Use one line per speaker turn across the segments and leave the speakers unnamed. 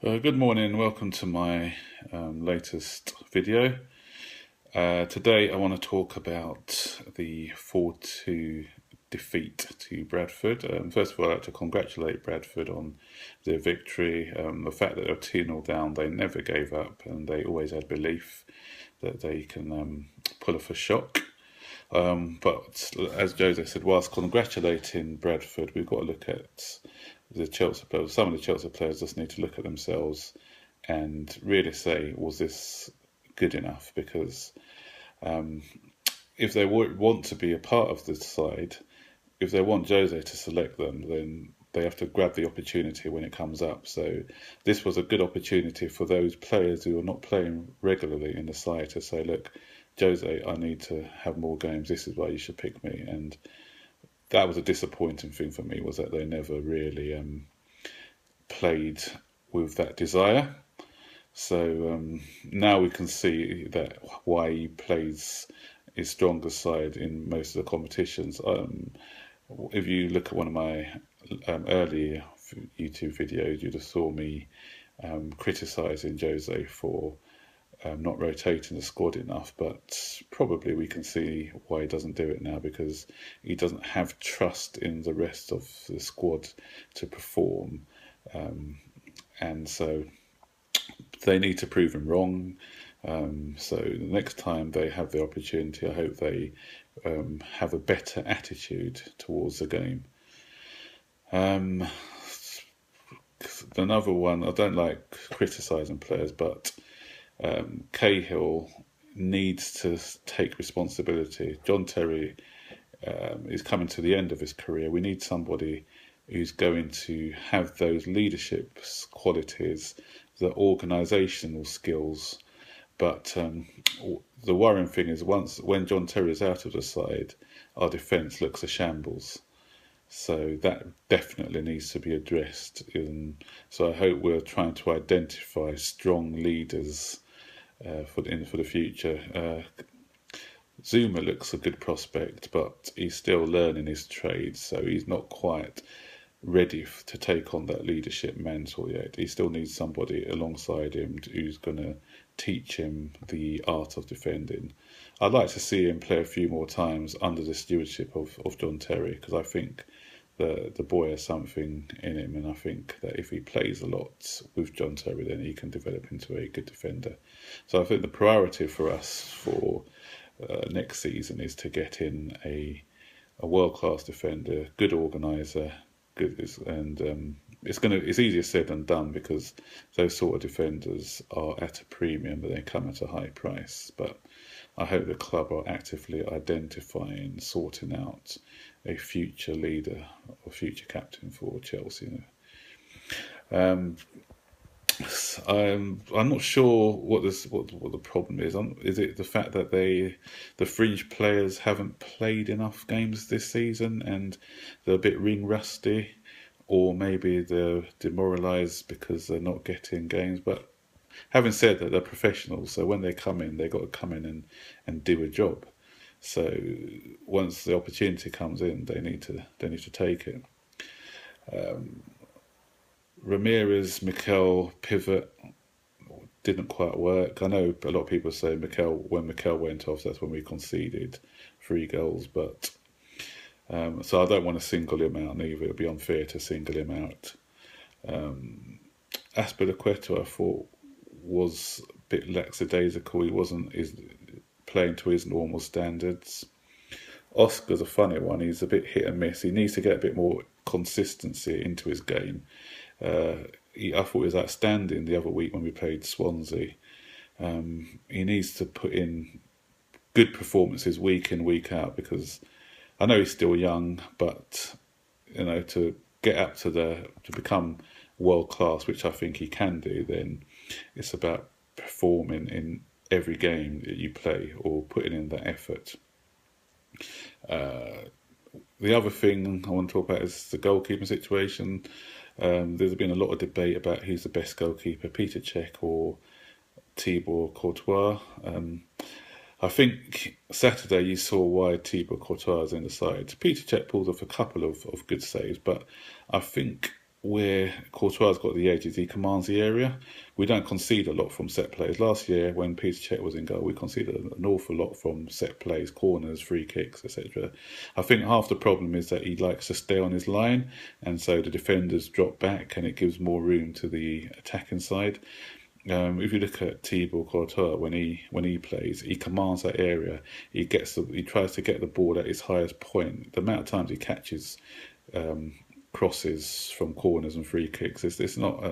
Good morning, welcome to my latest video. Today I want to talk about the 4-2 defeat to Bradford. First of all, I'd like to congratulate Bradford on their victory. The fact that they were 2-0 down, they never gave up and they always had belief that they can pull off a shock. But as Jose said, whilst congratulating Bradford, we've got to look at the Chelsea players. Some of the Chelsea players just need to look at themselves and really say, was this good enough? Because if they want to be a part of the side, if they want Jose to select them, then they have to grab the opportunity when it comes up. So this was a good opportunity for those players who are not playing regularly in the side to say, look, Jose, I need to have more games. This is why you should pick me. And that was a disappointing thing for me, was that they never really played with that desire. So now we can see that why he plays his stronger side in most of the competitions. If you look at one of my earlier YouTube videos, you'd have saw me criticising Jose for not rotating the squad enough, but probably we can see why he doesn't do it now, because he doesn't have trust in the rest of the squad to perform, and so they need to prove him wrong. So the next time they have the opportunity, I hope they have a better attitude towards the game. Another one, I don't like criticising players, but Cahill needs to take responsibility. John Terry is coming to the end of his career. We need somebody who's going to have those leadership qualities, the organisational skills. But the worrying thing is, when John Terry is out of the side, our defence looks a shambles. So that definitely needs to be addressed. So I hope we're trying to identify strong leaders for the future. Zuma looks a good prospect, but he's still learning his trade, so he's not quite ready to take on that leadership mantle yet. He still needs somebody alongside him who's going to teach him the art of defending. I'd like to see him play a few more times under the stewardship of John Terry, because I think the boy has something in him, and I think that if he plays a lot with John Terry, then he can develop into a good defender. So I think the priority for us for next season is to get in a world-class defender, good organiser, and it's easier said than done, because those sort of defenders are at a premium, but they come at a high price. But I hope the club are actively identifying, sorting out a future leader or future captain for Chelsea. I'm not sure what the problem is. Is it the fact that the fringe players haven't played enough games this season and they're a bit ring rusty, or maybe they're demoralised because they're not getting games? But having said that, they're professionals, so when they come in, they've got to come in and do a job. So once the opportunity comes in, they need to take it. Ramirez, Mikel pivot didn't quite work. I know a lot of people say when Mikel went off, that's when we conceded 3 goals. But so I don't want to single him out either. It would be unfair to single him out. Aspilicueta, I thought, was a bit lackadaisical. He wasn't playing to his normal standards. Oscar's a funny one. He's a bit hit and miss. He needs to get a bit more consistency into his game. I thought he was outstanding the other week when we played Swansea. He needs to put in good performances week in, week out, because I know he's still young, but to get up to become world class, which I think he can do, then it's about performing in every game that you play, or putting in that effort. The other thing I want to talk about is the goalkeeping situation. There's been a lot of debate about who's the best goalkeeper, Peter Cech or Thibaut Courtois. I think Saturday you saw why Thibaut Courtois is in the side. Peter Cech pulled off a couple of good saves, but I think where Courtois got the edge is he commands the area. We don't concede a lot from set plays. Last year, when Peter Cech was in goal, we conceded an awful lot from set plays, corners, free kicks, etc. I think half the problem is that he likes to stay on his line, and so the defenders drop back, and it gives more room to the attacking side. If you look at Thibaut Courtois when he plays, he commands that area. He tries to get the ball at its highest point. The amount of times he catches crosses from corners and free kicks, it's not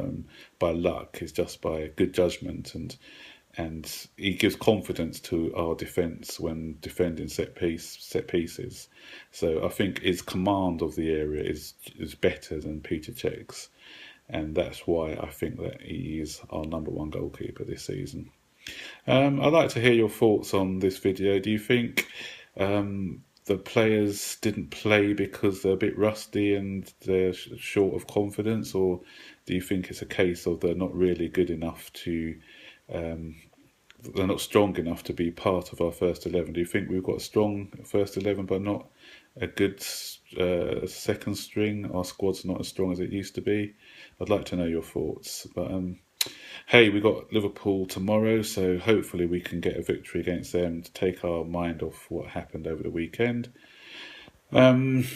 by luck. It's just by good judgment, and he gives confidence to our defence when defending set pieces. So I think his command of the area is better than Peter Cech's. And that's why I think that he is our #1 goalkeeper this season. I'd like to hear your thoughts on this video. Do you think the players didn't play because they're a bit rusty and they're short of confidence, or do you think it's a case of they're not really good enough they're not strong enough to be part of our first 11? Do you think we've got a strong first 11 but not a good second string? Our squad's not as strong as it used to be. I'd like to know your thoughts. But hey, we got Liverpool tomorrow, so hopefully we can get a victory against them to take our mind off what happened over the weekend. I've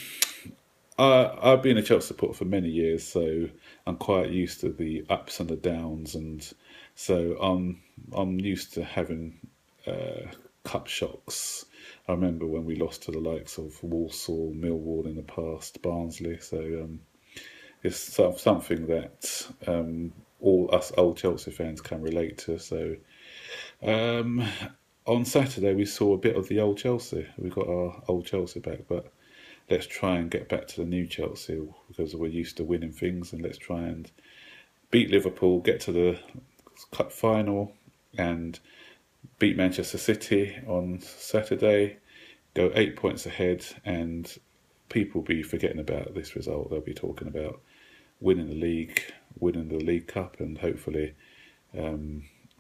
been a Chelsea supporter for many years, so I'm quite used to the ups and the downs, and so I'm used to having cup shocks. I remember when we lost to the likes of Walsall, Millwall in the past, Barnsley. So it's something that all us old Chelsea fans can relate to. So on Saturday we saw a bit of the old Chelsea. We got our old Chelsea back, but let's try and get back to the new Chelsea, because we're used to winning things, and let's try and beat Liverpool, get to the cup final, and beat Manchester City on Saturday, go 8 points ahead, and people will be forgetting about this result. They'll be talking about winning the League Cup, and hopefully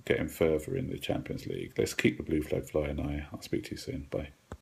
getting further in the Champions League. Let's keep the blue flag flying. I'll speak to you soon. Bye.